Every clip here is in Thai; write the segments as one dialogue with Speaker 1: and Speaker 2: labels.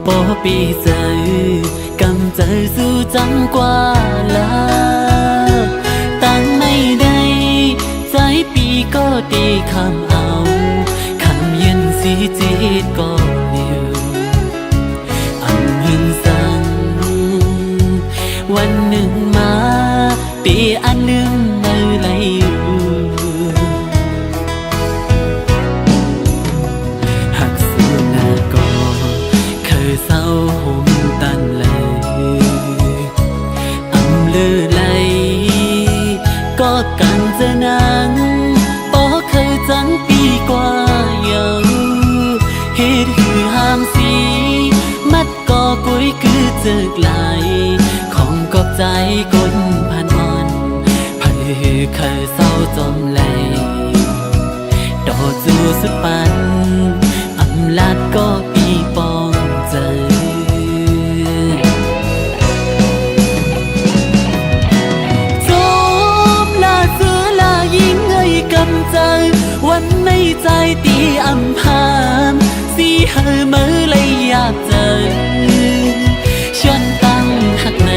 Speaker 1: bỏ bây giờ cầm giờ dù chẳng qua là tăng nay đây trái bi có đi khám áo khám yên gì chết có liều anh hương rằngวันหนึ่งมาปีอันลืมเมื่อไรหักสูนาก็เคยเศร้าห่มตันเลยอำลือไหลก็กันเจอนังปอเคยจังปีกว่ายังเหตุหือห้ามสีมัดก็กุยคือเจอกไหลของกอบใจคนผ่านอ่อนเพื่อเคยเศร้าจมไหลดอจูสุดปันอำลาดก็ปีปองเจอจมลาเสือลายิงให้กำใจวันไม่ใจตีอำพามสีเฮอเมื่อเลยอยากเจอชวนตั้งหักใน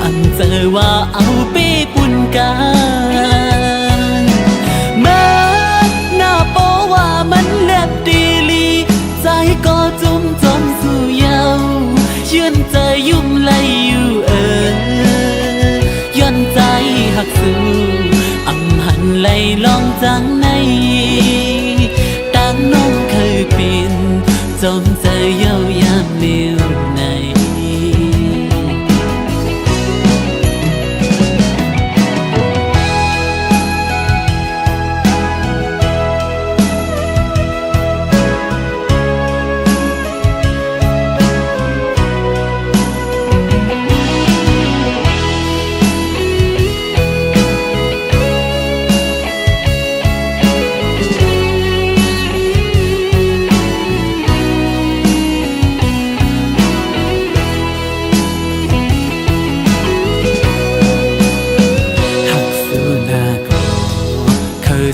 Speaker 1: อันเจอว่าเอาเป้ปุ่นกันเมื่อหน้าโปว่ามันเล็บดีลีใจก็จุ่มจมสู่เยายืนใจยุ่มไหลอยู่ย้อนใจหักสู่อำหันไหลลองจังในตั้งน้องเคยเป็นจมใจเย้ายามเลี้ยวใน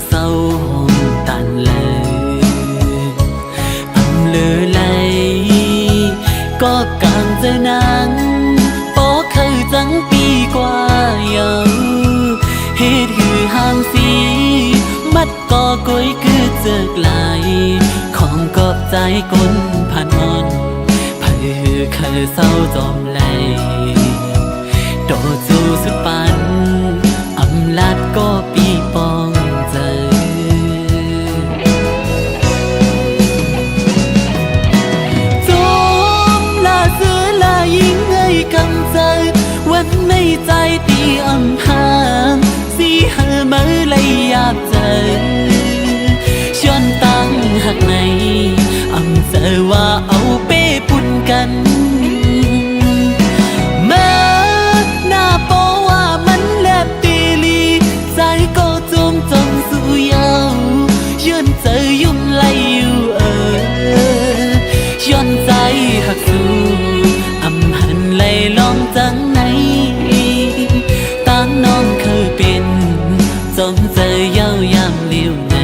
Speaker 1: เศร้าห่มตันเลยอำลือไหลก็กางเจอนังปอเคยจังปีกว่ายังเหตุหือห้ามสีมัดก็กุยคือเจอกไหลของกอบใจคนผ่านอ่อนเพื่อเคยเศร้าจอมไหลโดดจูสุดปันอำลาดก็ปีปองวันไม่ใจตีอำพามสีเฮอเมื่อเลยอยากเจอชวนตั้งหักในอำเจอว่าเอาเป้ปุ่นกันเมื่อหน้าโปว่ามันเล็บตีลีใจก็จุ่มจมสู่เยายืนเจอยุ่มไหลอยู่ย้อนใจหักสู่อำหันไหลลองจังในตั้งน้องเคยเป็นจมใจเย้ายามเลี้ยวใน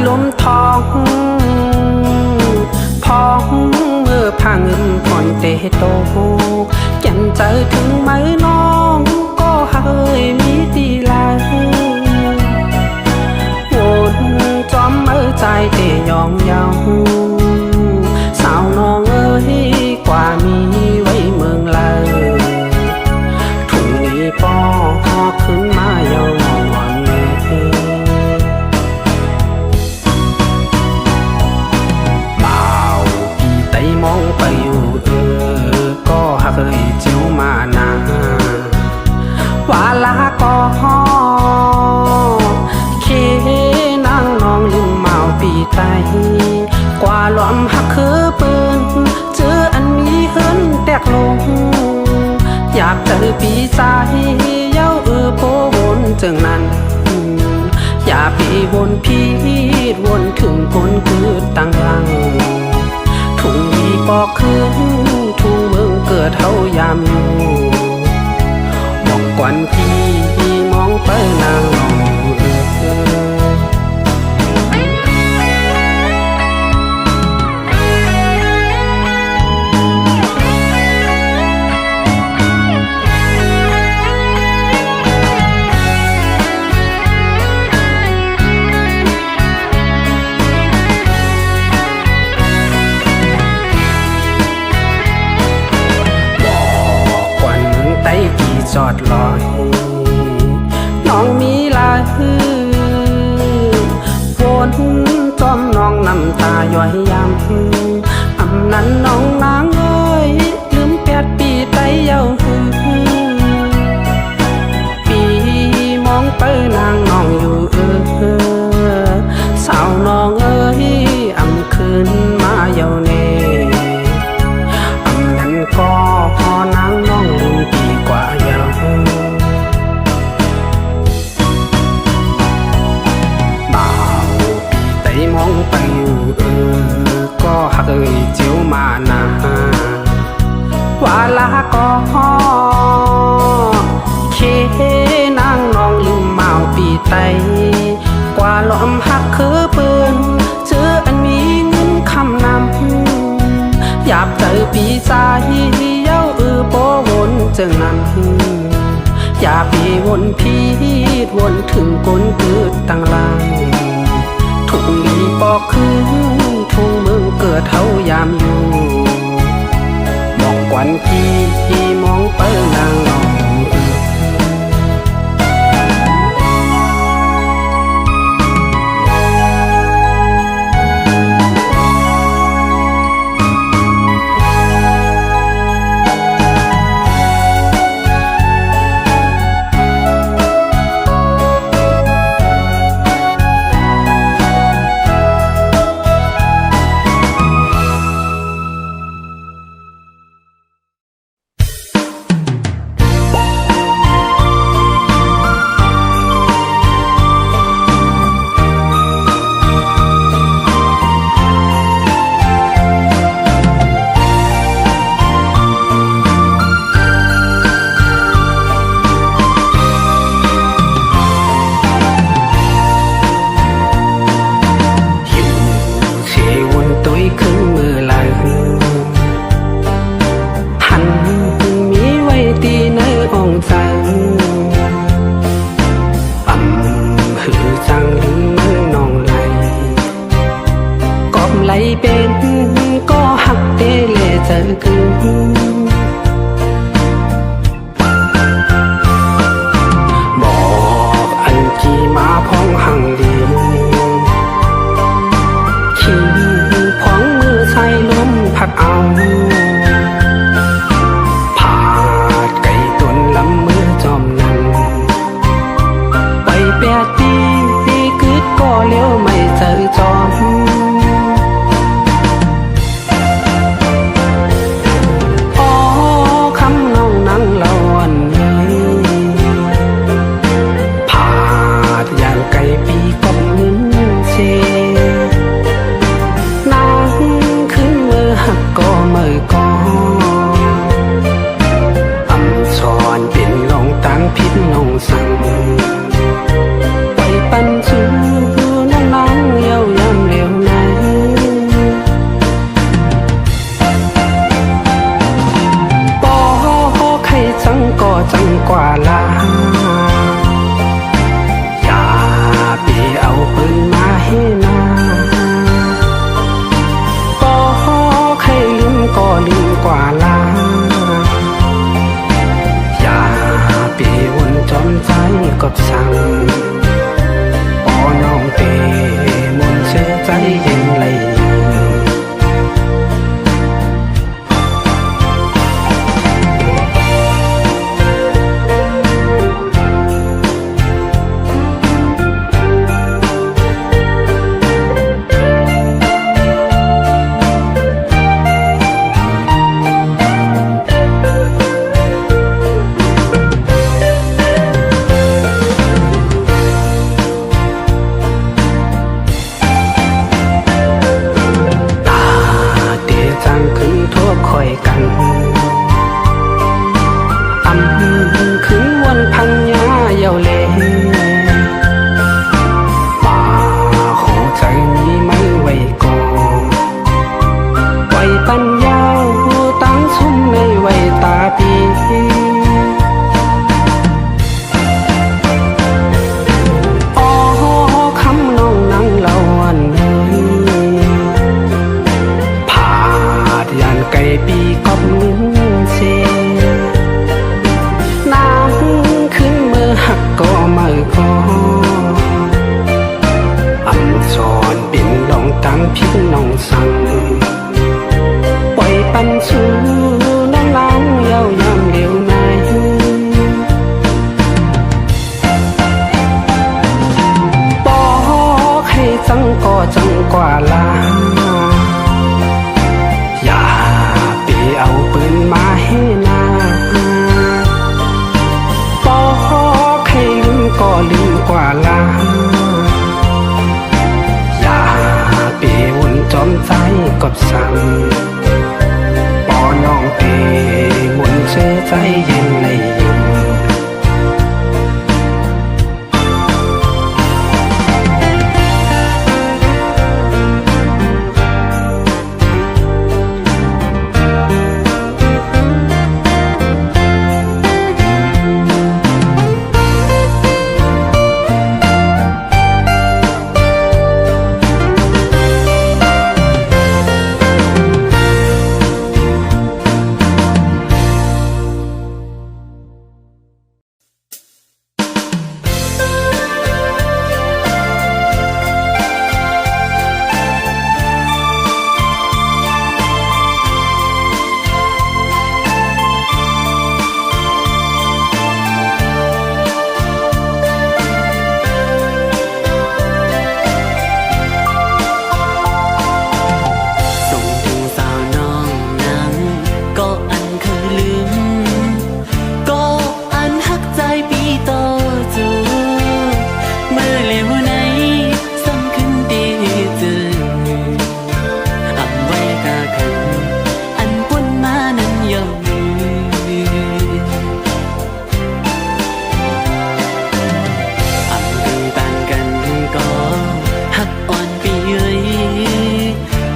Speaker 1: ลมทองพองพังปล่อยเตะโตจันเจอถึงไหมน้องก็เฮยมีตีลายวนจอมใจเตะยองเยาสาวน้องเอ้ยกว่ามี
Speaker 2: ปีใจเย้าโพวนจึงนั้นอย่าปีวนพีดวนถึงคนคือตั้งหลังถุงมีปอกคืนทุ่งเมืองเกิดเฮายามอยู่บอกกวนพี่มองไปนางนองจอดลอยน้องมีลายวนจอมน้องน้ำตาย่อยยำอำนั้นน้องนางเอ้ยลืม8 ปีไตเย้าปีมองไปนางน้องอยู่สาวน้องเอ้ยอำคืนมาเย้าเน่อำนั้นก็พอนางน้องลืมปีกว่ามองไปอยู่ก็หักเจียวมานาว่าลาก็เคนางน้องลืมเมาปีไตกว่าล้อมหักคือปืนเจออันมีเงินคำนำหยาบเจอปีใจเย้าโปวนจึงนั้นอย่าปีวนพีดวนถึงก้นเกิดตั้งลางทุ่งมีปอกคืนทุ่งเมืองเกิดเฮายามอยู่มองกวนพี่มองไปนางน้องเป็นก็หักเตเลเจอคืนบอกอันที่มาพ้องหังดีขี่พ้องมือใส่ลมพัดเอาผาดไก่ตุนลำมือจอมนั่งไป8 ปีกึดก็เลี้ยวไม่เจอจอมพิษนงสั่งไปปันชูน้องน้องเย้ายำเร็วไหนปอใครจังก็จังกว่าลาอย่าไปเอาปืนมาให้นาปอใครลืมก็ลืมกว่าลาจอมใจกับสั่งปอน้องเตมนเชื่อใจเย็นไหล างขึ้นทั่วคอยกันขึ้นวันพังยาเยาเลป่าหัวใจนี้ไม่ไว้ก่อไว้ปัญญาตั้งชุ่มในไว้ตาปีอ๋อคำน้องนั่งเล่าวันนี้ผาดยานไก่ปีกอบเงินเซน้ำขึ้นมือหักก็ไม่ก็สอนปิ่นดองตังพิษน้องสั่งปล่อยปันสู่น้องล้างเย้ายามเดียวในบอกให้จังก็จังกว่าลาอย่าไปเอาปืนมาให้นาบอกให้ลืมก็ลืมกว่าลาปีวุ่นจอมใจกับสั่งปอน้องเตมุนเชื่อใจเย็นในยิน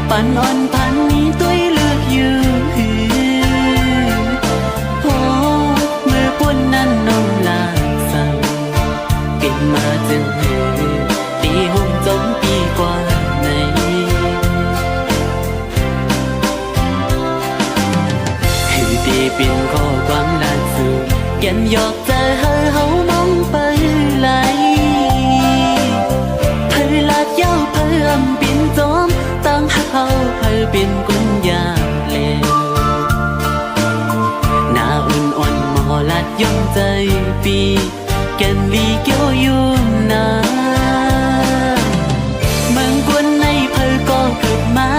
Speaker 2: ปันอ่อนพันนี้ตัวเลือกอยู่โอ้เมื่อปวนนั้นน้องลาสั่งปิดมาจึงตีห่มจมปีกว่าในให้ตีปิ่นข้อความลาสื่อแก่นหยอกใจเฮามองไปไหลเธอลาดยาวเพิ่มปิ่นจอมตั้งหักเฮาเพิ่เป็นกุญยาเลวหน้าอุ่นอ่อนมอลัดย่อมใจปีแก่นลีเกี่ยวอยู่นาเมืองกวนในเพิ่ก็เกิดมา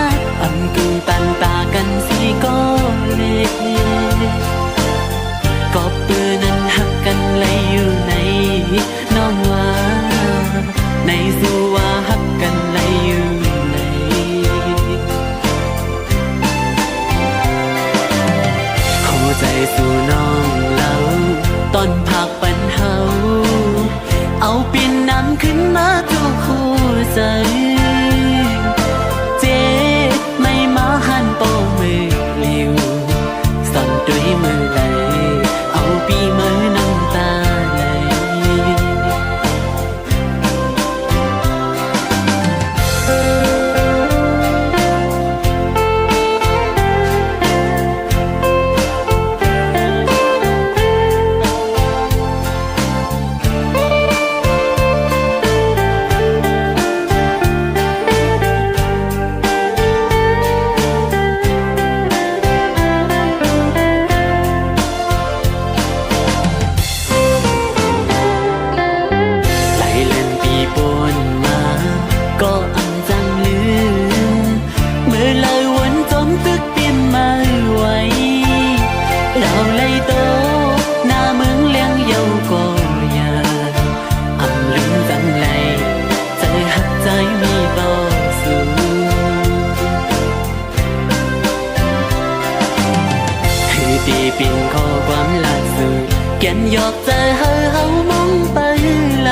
Speaker 2: กึ่งตันตากันสีก็เล็กก็ปืนนั้นหักกันเลยอยู่ในน้องว่าในสู่ว่าหักกันเลยอยู่ในหัวใจสู่น้องเล่าตอนพักปันเฮาเอาปิ่นน้ำขึ้นมาทุกคู่ใจเจ็บไม่มาหันโปมือเลี้ยวสั่นด้วยมือไหลเอาปีมือน้ำตาไหล
Speaker 1: ตีปิ่นข้อความหลักสื่อแก่นหยอกใจเฮามองไปไหล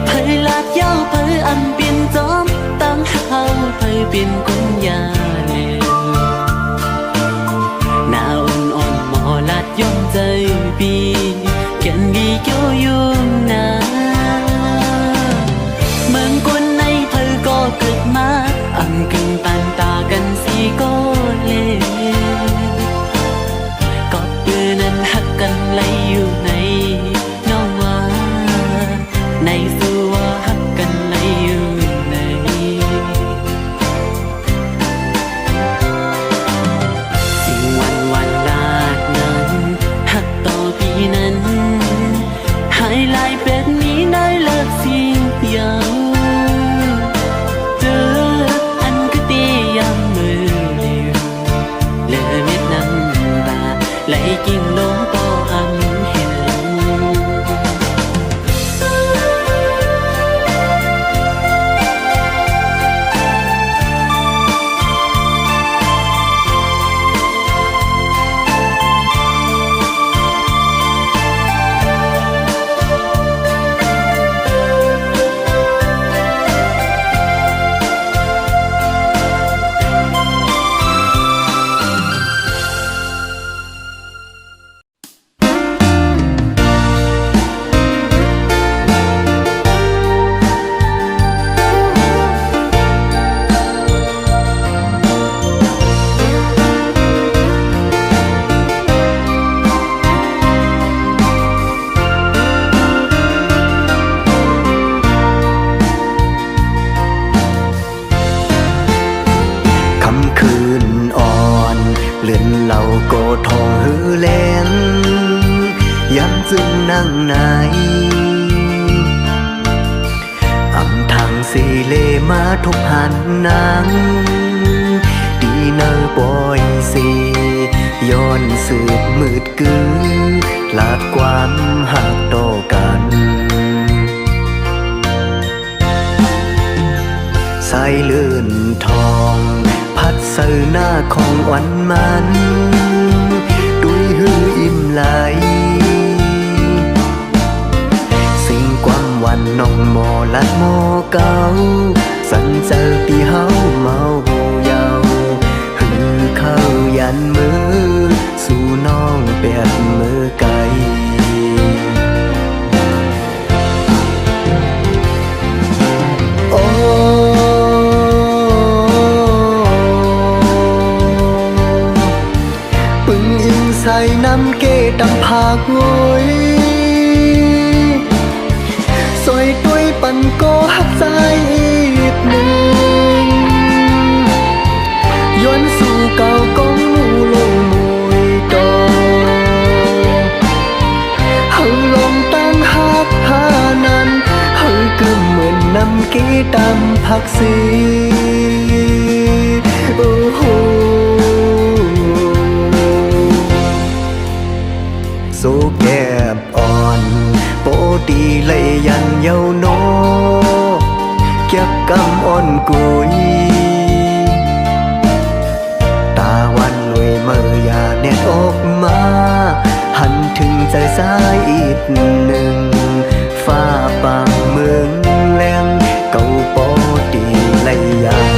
Speaker 1: เผยลาดเย้าเผยอันเปลี่ยนจอมตั้งเฮาเผยเปลี่ยนคนยาเลวหน้าอ่อนๆหมอลาดย่อมใจปีแก่นดีโยยุ่งนาเมืองคนในเธอก็เกิดมาอังกึ่งตันตากันสีก็เลก็ปืนนั้นหักกันไหลอยู่ในน้องว่าในสู่ว่าหักกันไหลอยู่ในสิ่งวันลาดนั้นหักต่อพี่นั้นหายลายเป็ดนี้ได้เลิกสิ่งยาวเจออันก็ตียามมือเดียวเหลือเม็ดน้ำตาไหลกิ่งลงก็อำเห็นคืนอ่อนเลื่อนเหล่าโกทองหือแลนย้ำจึงนั่งไหนอำทางสีเลมาทุกหันนางดีเนอปอยสีย้อนสืบมืดกือลาดความหักต่อกันสายเลื่อนทองพัดเสือหน้าของวันมันดุยหืออิ่มไหลสิ่งความวันน้องหมอลัดหมอเก่าสันเจอปีเฮาเมาเยาหือเข้ายันมือสู่น้องเปียดมือไกลโอ้ใส่น้ำเกดำผากงอยซอยต้วยปันก็หักใจอีกหนึ่งย้อนสู่เก่ากองมูลงมวยดอเฮาลองตั้งหักหานั้นเฮาก็เหมือนน้ำเกดำผักสีโอ้โหโซแก็บอ่อนโปดีเลยยันเยาโนเก็บกำอ่อนกุยตาวันลวยเมื่อยาแนดออกมาหันถึงใจสายอีกหนึ่งฟ้าปางเมืองแลงเก่าโปดีเลยยัน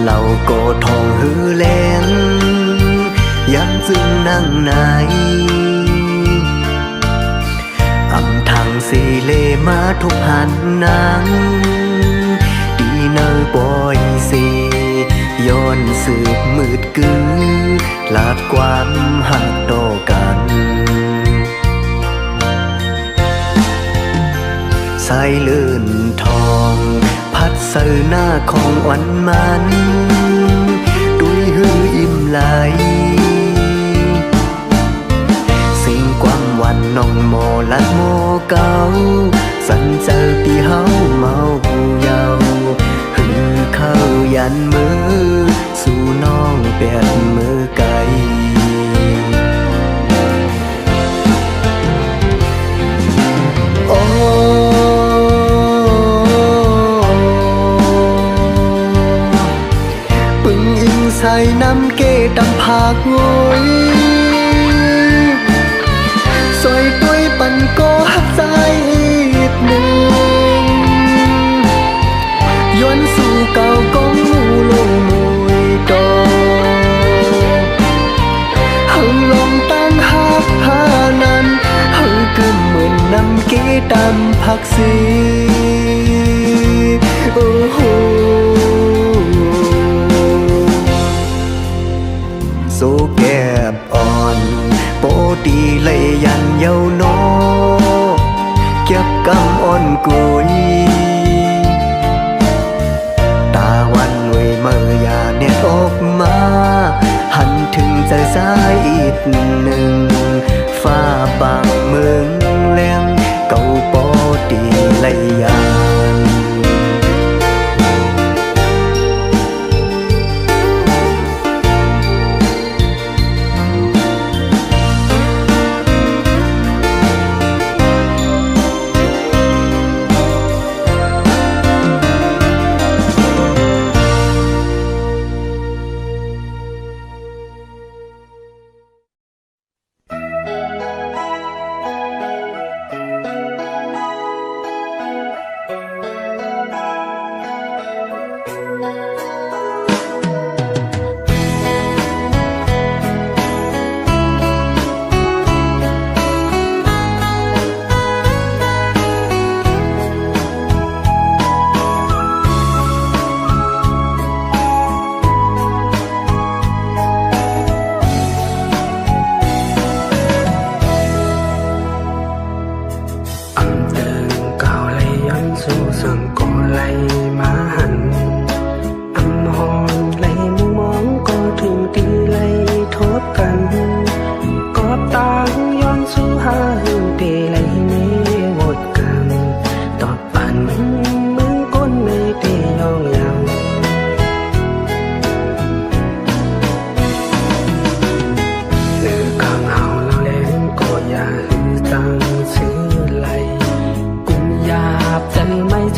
Speaker 1: เหล่าโกทองหือแลนย้ำจึงนั่งไหนอำทางสีเลมาทุกหันนางดีเนอปอยสีย้อนสืบมืดกือลาดความหักต่อกันสายเลื่อนทองพัดเสือหน้าของวันมันดุยหืออิ่ม
Speaker 3: น้องโมลัดโมเก่าสันเจอปีเฮาเมาเยาหือเข้ายันมือสู่น้องเปียดมือไกลโอ้ปึงอิงใส่น้ำเกตำผากโวยซอยด้วยปันก็หักใจอีกหนึ่งย้อนสู่เก่ากองมูลงมวยดอหังลองตั้งหักหานั้นหังกึมเหมือนน้ำเกตำผักสีโอ้โหโซแกบอ่อนโปตีเลยยันเยาโนเก็บกำอ่อนกุยตาวันเวยเมื่อยาเน็ตออกมาหันถึงใจสายอีกหนึ่งฟ้าบางเมืองแรงเก่าโปตีเลยยัน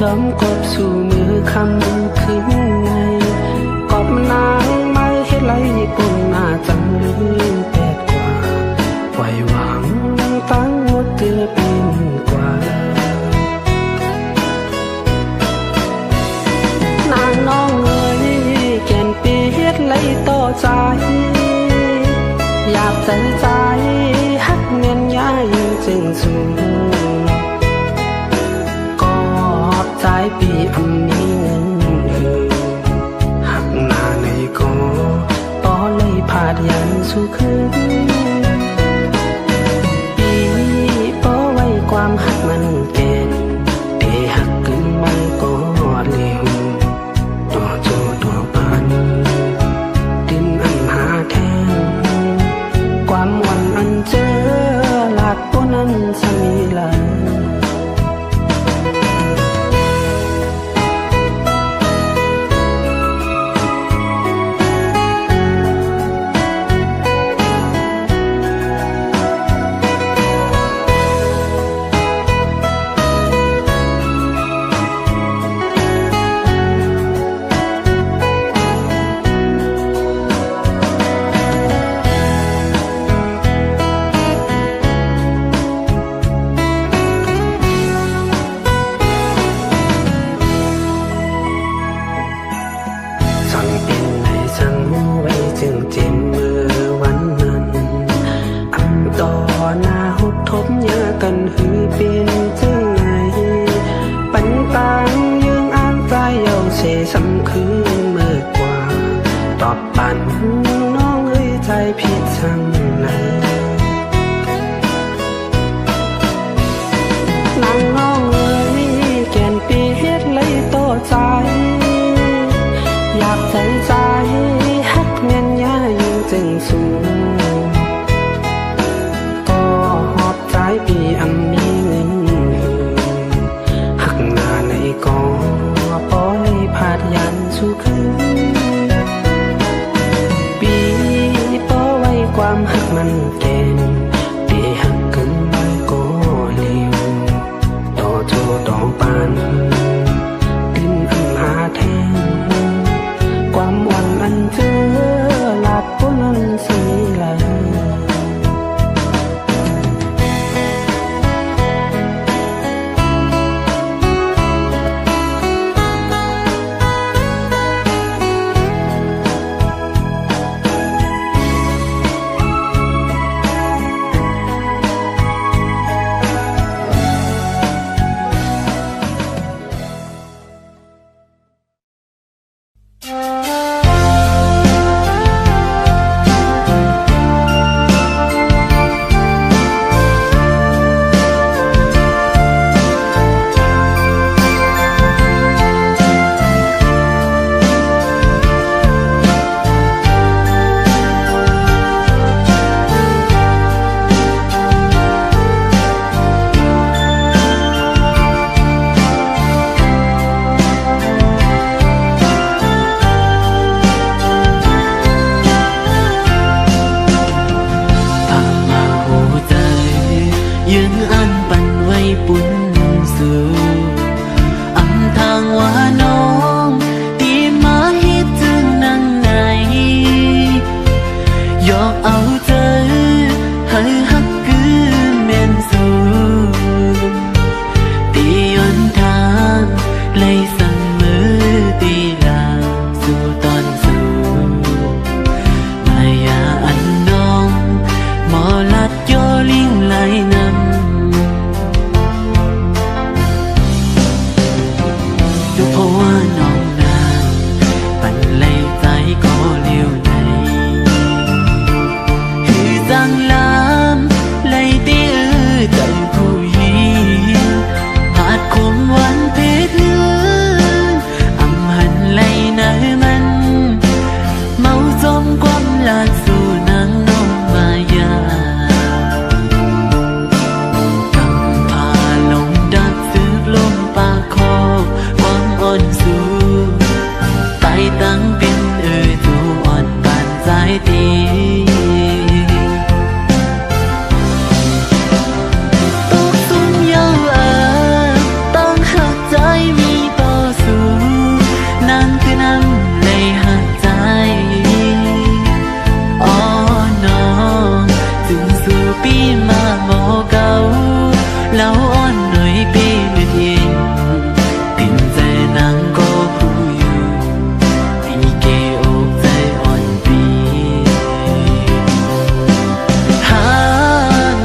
Speaker 3: จอมกบสู่มือคำขึ้นไงกบนางไม่เฮ็ดไรปุ่นหน้าจังลืมแปดกว่าปล่อยหวังตั้งหมดเตือเป็นกว่านางน้องเอ๋ยแก่นปีเฮ็ดไรต่อใจอยากใจใจฮักเมียนย้ายจึงสูงสายปีอันนี้หักหน้าในก็ต่อเลยพาดยันสู่คืนปีป้อไว้ความหักมันเก่นเทหักขึ้นมันก็เร็วตัวโจตัวปันดินอันหาแทงความวันอันเจอหลักปนนั้นสมีละกันหือเป็นจังไงปันต่างยืงอ่านใจเอาเสสำคืนเมื่อกว่าตอบปันน้องเอ้ยใจผิดสังไหนนางน้องเอ้ยแก่นปีเฮ็ดเลยต่อใจอยากใจใจฮักเมียนย้ายจึงสูงก็หอบใจปี างอันเธอหลับปุนันสีลา
Speaker 1: ยังอันปันไว้ปุ่นสู่อำทางว่าน้องที่มาฮิตถึงนังไหนยอกเอาเธอให้ฮักคือเม่นสู่ตียนทางเลยสั่งมือตีลาสู่ตอนสู่มายาอันน้องหมอลัดโยลิงไหลนำเพราะว่าน้องนางปันเลยใจก็เลี้ยวไหลคือจังลามเลยตีใจผู้หญิงหาดคมวันเพชรเลือนอำหันเลยนะมันเมาจมความลาดสู่นางน้องมายาตั้งเป็นจูอ่อนปานสายตีตกสุมเยาต้องหักใจมีต่อสู้นั่นคือน้ำเลยหักใจอ๋อน้องจึงสู่ปีมาโมเก่าแล้วอ่อนหน่อยปีหนึ่งเองติดใจนางก็ผู้อยู่เกอกใจอ่อนปีหา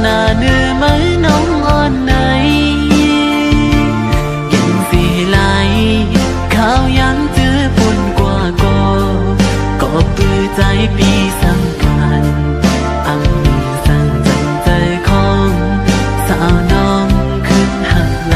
Speaker 1: หน้าเนื้อไหมน้องอ่อนไหนยังสีไหลข้าวยังเจอปนกว่าก็ปื้อใจปีสังกันอำสั่งจังใจของสาวน้องขึ้นหักไหล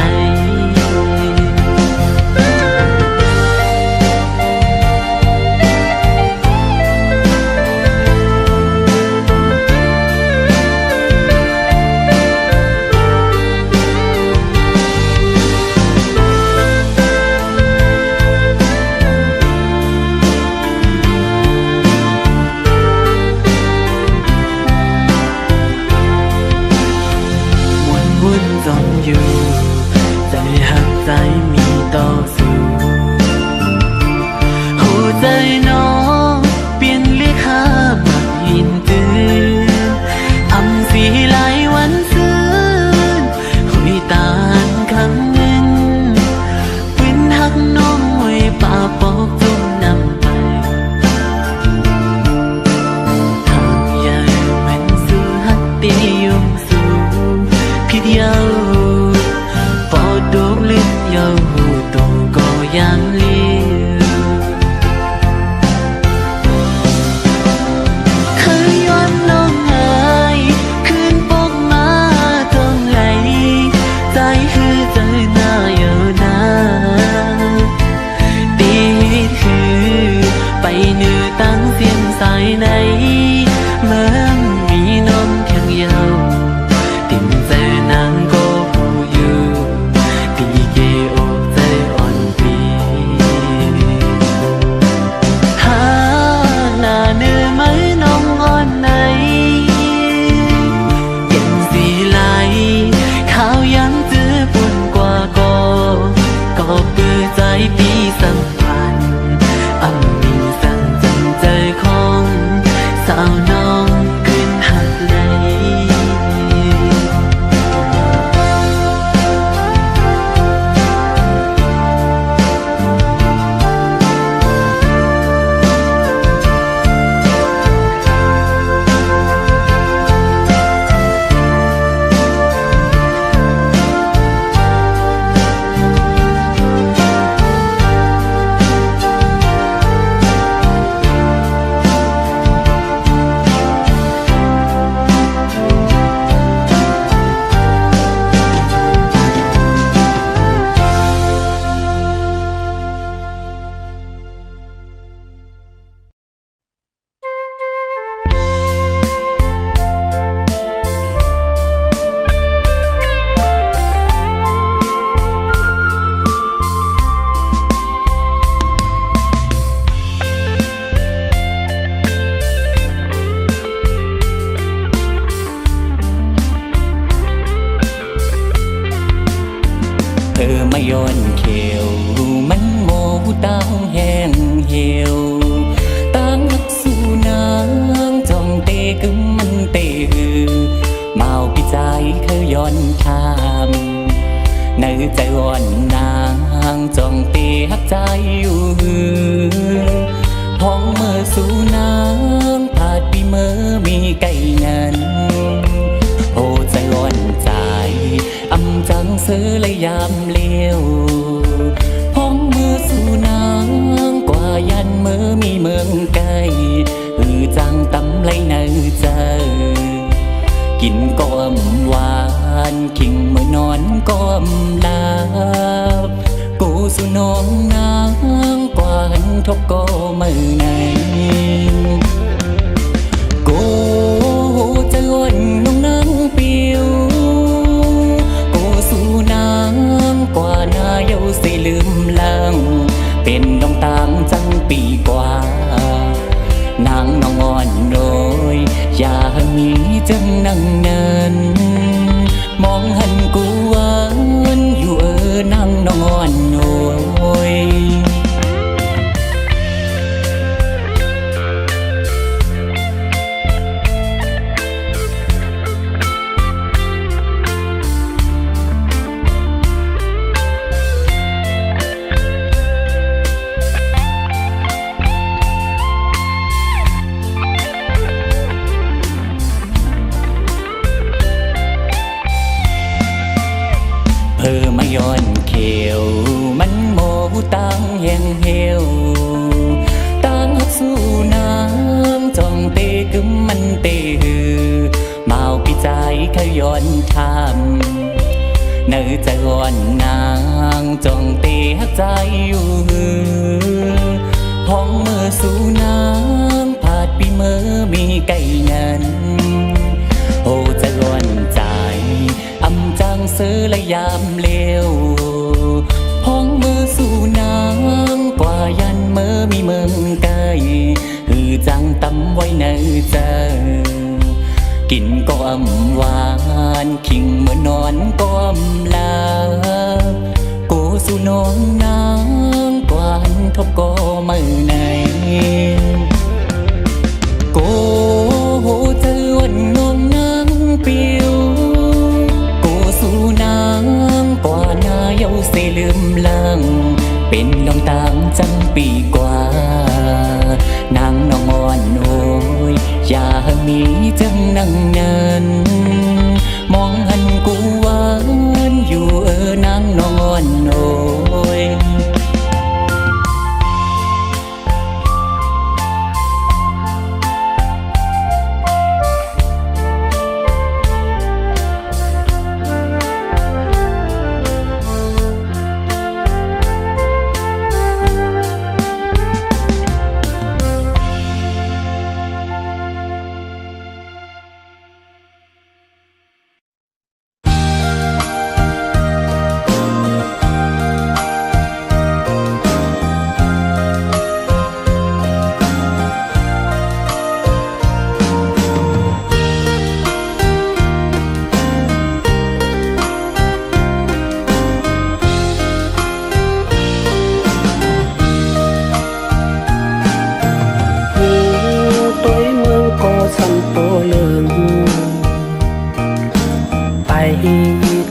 Speaker 1: สู่นางผาดปีเมื่อมีไก่นั้นโอ้ใจอ่อนใจอำจังซื้อและยามเลี้ยวพ้องมือสู่นางกว่ายันเมื่อมีเมืองไก่จังตำไรในใจกินก้อมหวานคิงเมื่อนอนก้อมลาบกูสู่น้องนางกว่าหันทบก็มือในกูจะอ่อนน้องนางเปียวกูสู่นางกว่าหน้าเยาสิลืมลังเป็นดองตางจังปีกว่านางน้องอ่อนโดยอย่ามีจังนั่งเนินมองหันกูหวานอยู่นางน้องอ่อนโดยเพื่อมาย้อนเขียวมันโมตังแยงเหี่ยวตังหักสู้น้ำจ้องเตะกึมมันเตะหือเมาปีใจขย้อนทำเนื้อใจอ่อนนางจ้องเตะหักใจอยู่หือพ้องมือสู่น้ำผาดปีเมื่อมีไก่นั้นโอ้ใจอ่อนใจอำจังซื้อและยามเลี้ยวพ้องมือสู่นางกว่ายันเมื่อมีเมืองไกลจังตำไว้ในใจกินก้อมหวานคิงเมื่อนอนก้อมลากูสู่น้องนางกว่าหันทบก็มือในกูจะอ่อนน้องนางเปียวสู่นางกว่าหน้าเยาสิลืมลังเป็นลองตางจังปีกว่านางน้องอ่อนโอยอย่ามีจังนั่งเนินมองหันกูหวานอยู่นางน้องอ่อนโอย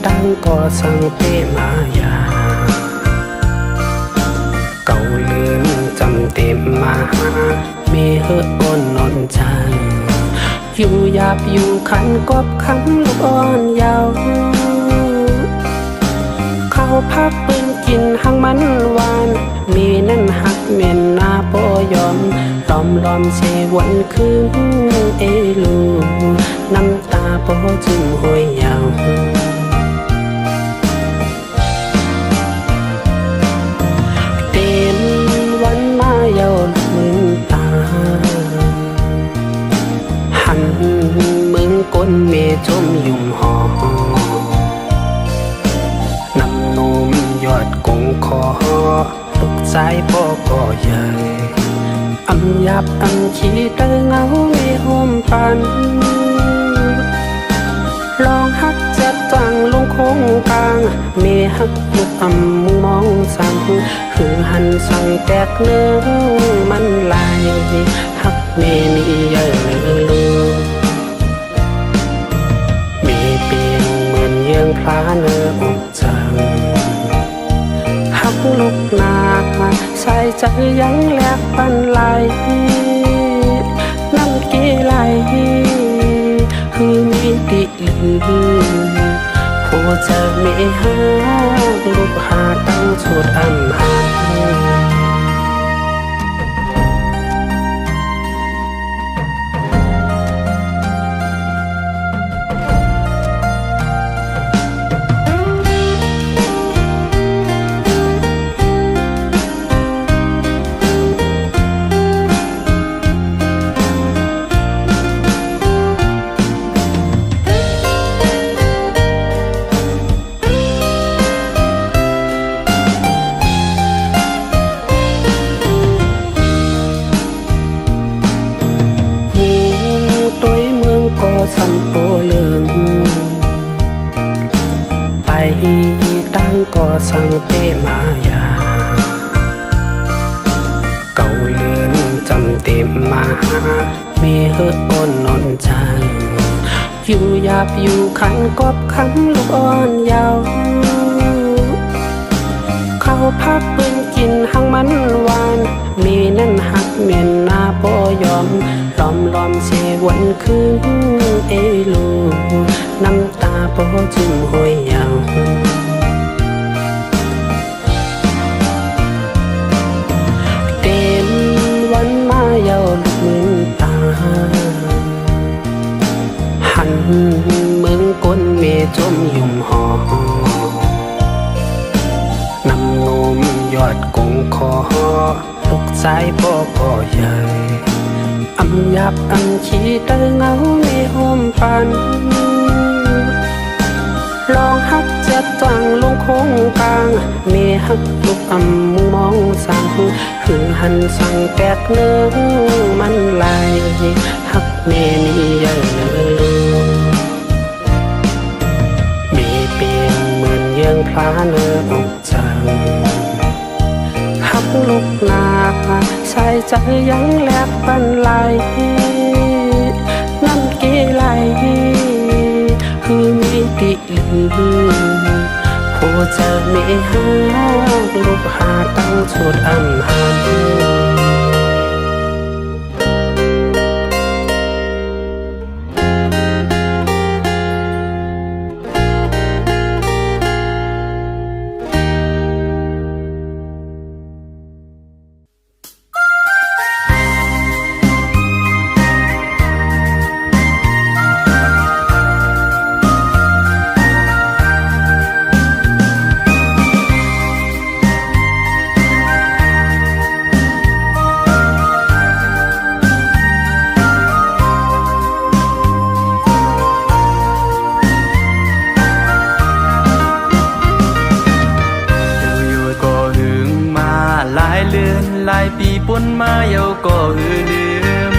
Speaker 3: ตั้งก็สังเปมายาเก่าลืมจำเต็มมามีเฮืออ่อนนอนใจอยู่หยาบอยู่ขันกบขังลูกอ่อนยาวเข้าพักปืนกินหังมันหวานมีนั่นหักเมียนนาโปยอมล้อมเสวันคืนลูน้ำตาโปจึงห้วยยาวเต็มวันมาเยามึงตาหันมึงก้นเมจมยุ่มหอน้ำนมยอดกงคอลูกสายพ่อก็ใหญ่อำยับอำขี้เตอเงาไม่ห่มปันลองหักจัดจังลงคงกลางเมหักยุดอำมุงมองสั่งคือหันสั่งแตกเนื้อมันลายหักเมมีเยอะลูมีเปียงเหมือนเยืองพลาเนื้ออกจังหักลูกนาใส่ใจยังแลกปันไหล โหเจอเมหาลูกหาตั้งสุดอันหาสันโปเลิงไปตั้งก่อสังเตมายาเก่าเลือนจำเต็มมามีเฮืออ่อนนอนใจอยู่หยาบอยู่ขันกอบขันลูกอ่อนยาวเข้าพักปืนกินหังมันหวานมีนั่นหักเมียนหน้าปอยอมล้อมเสวันคืนเอลูน้ำตาปอจึงห้อยยาวเต็มวันมาเยาลูกมือตาหันเมืองก้นเมจมยุ่มหอนำนมยอดกงคอลูกสายพ่อใหญ่อำยับอำขี้เตอเงาในห้อมปันลองฮักจัดจังลงโค้งกลางเมฮักลูกอำมุงมองสั่งคือหันสั่งแปดเนื้อมันไหลฮักเมนี่เยอะเมเปลี่ยนเหมือนยังพลาเนื้ออกจังฮักลูกนาใส่ใจยังแลบปันไหลน้ำเกไหลคือมีติลือโหเจอเมหาลูกหาตั้งสุดอันหัน
Speaker 4: หลายปีปนมาเยาก็ลืม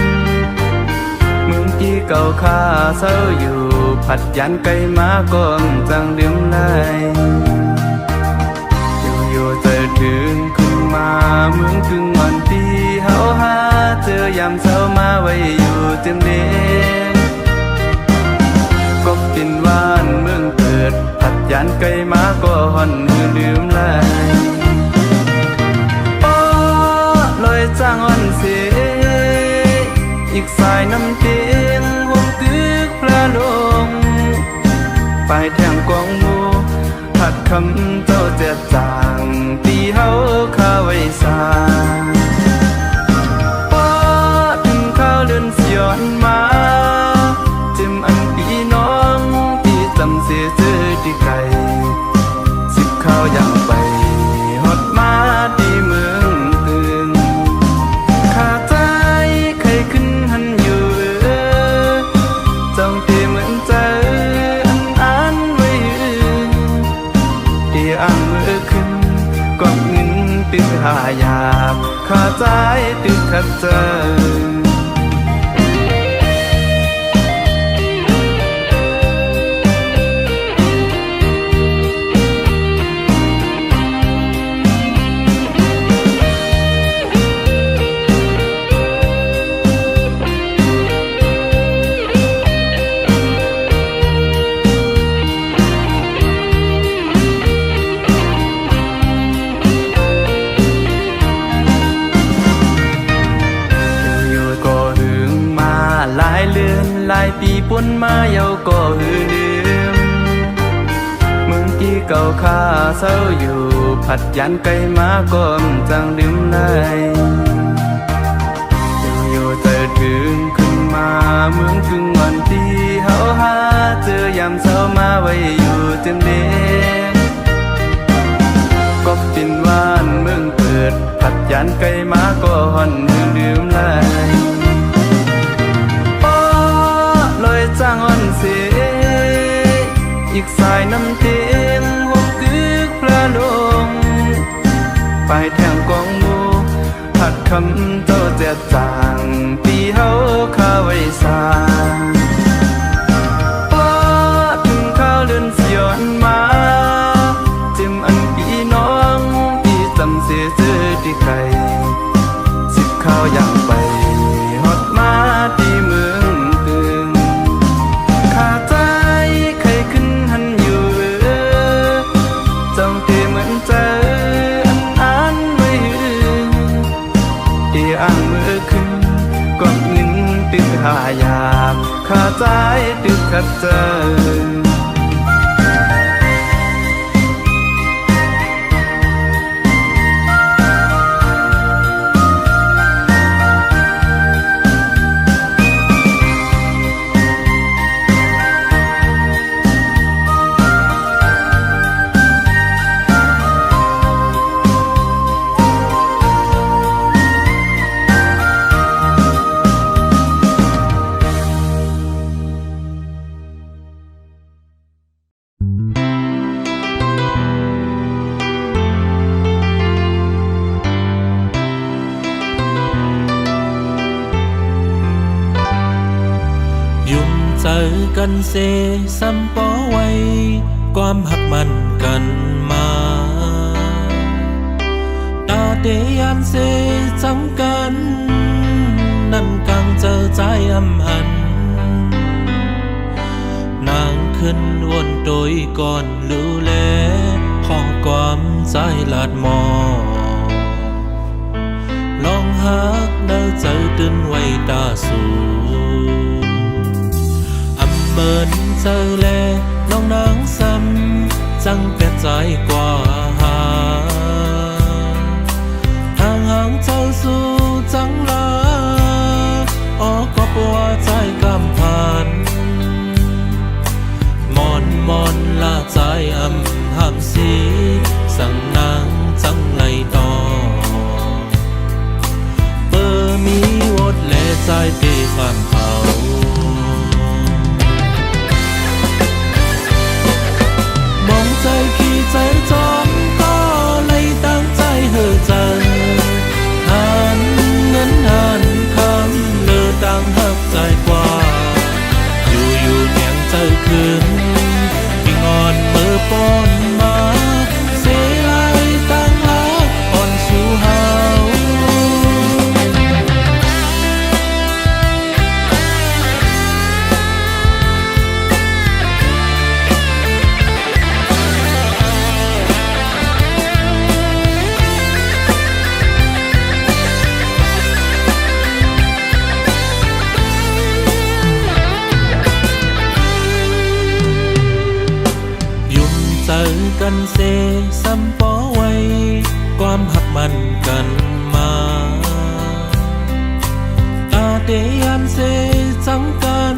Speaker 4: เมืองที่เก่าข้าเศร้าอยู่ผัดยันไกลมาก็จังลืมไหลอยู่เจอถึงขึ้นมาเมืองถึงวันที่เฮาหาเจอยามเศร้ามาไว้อยู่เต็มเล่ก็เป็นวานเมืองเกิดผัดยันไกลมาก็ห่อนลืมไหลจ้างอ่อนเสียอีกสายน้ำเตียงวงตึกพระลงไปแทงกองมูผัดคำเจ้าเจ็บจางตีเฮาข้าไว้สาป้าถึงข้าวเดินสยอนมาจิ้มอันพี่น้องที่จำเสียเจอที่ไกลสิบข้าวอย่างไปฮอดมาที่เมืองหายาบข้าใจตึกขัดเจอหลายปีปนมาเยาก็ลื ปีเก่าข้าเศร้าอยู่ผัดยันไกลมาก้มจังลืมเลยอยู่เธอถึงขึ้นมาเมืองกึ่งวันที่เฮาหาเจอยามเศร้ามาไว้อยู่เต็มเด็กก็ปินวานเมืองเกิดผัดยันไกลมาก่อนลืมเลยป้อลอยจ้างอ่อนเสียอีกสายน้ำเตียงหกกึกพระลงไปแทงกองมูหัดคำเจ้าเจ็ดจางปีเฮาข้าไว้สางป้อถึงข้าวเดินสยอนมาจิมอันปีน้องปีจำเสียเจอที่ไกลสิบข้าวอย่างไปฮอดมาที่เมืองตึงข้าใจใครขึ้นหันอยู่จ้องเตเหมือนเจออันไม่หืออ้างมือขึ้นก้อนเงินตึกหายาบข้าใจตึกขัดเจอ
Speaker 5: เจอกันเซซ้ำปอไว้ความหักมันกันมาตาเดยามเซจำกันนั่นกังเจอใจอำหันนางขึ้นวนโดยก่อนรู้แลขอความใจลาดมอลองหักเดินเจอตื่นไว้ตาสูเมินเจอแลน้องนางซ้ำจังเปลี่ยนใจกว่าหาทางห่างเจ้าสู่จังลาออกก็ปวดใจกำพันมอนลาใจห้ำสีสั่งนางจังไงต่อเปิดมีวดแลใจตีความเขาใจขี้ใจจอมก็เลยตั้งใจเหือใจหันเงินหันคำเลือตั้งหักใจกว่าอยู่เนียงเจอคืนที่งอนมือป้อนมาเสียไหลตั้งหักอ่อนสู่เฮาเจอกันเซซ้ำปอไว้ความหักมันกันมาตาเดยามเซจังกัน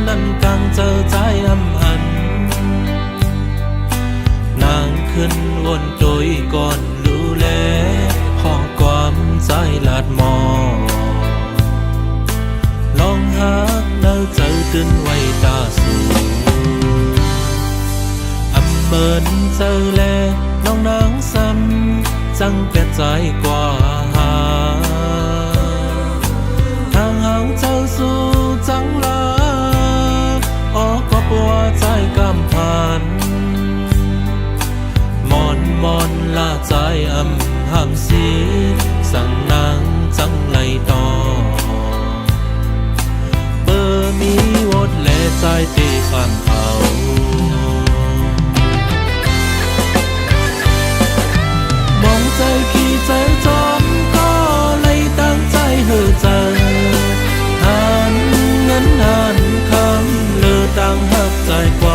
Speaker 5: นั่นกังเจอใจอำหันนางขึ้นวนโดยก่อนรู้แลขอความใจลาดมอลองหักเดินเจอตื่นไว้ตาสูเมินเจอแลน้องนางซ้ำจังเปลี่ยนใจกว่าหาทางห่างเจ้าสู่จังลาออกก็ปวดใจกำพันมอนลาใจห้ำสีสั่งนางจังไงต่อเบอร์มีวดแลใจตีข้างเขาใจขี้ใจจอมก็เลยตั้งใจเหือใจหันเงินหันคำเลือตั้งหักใจกว่า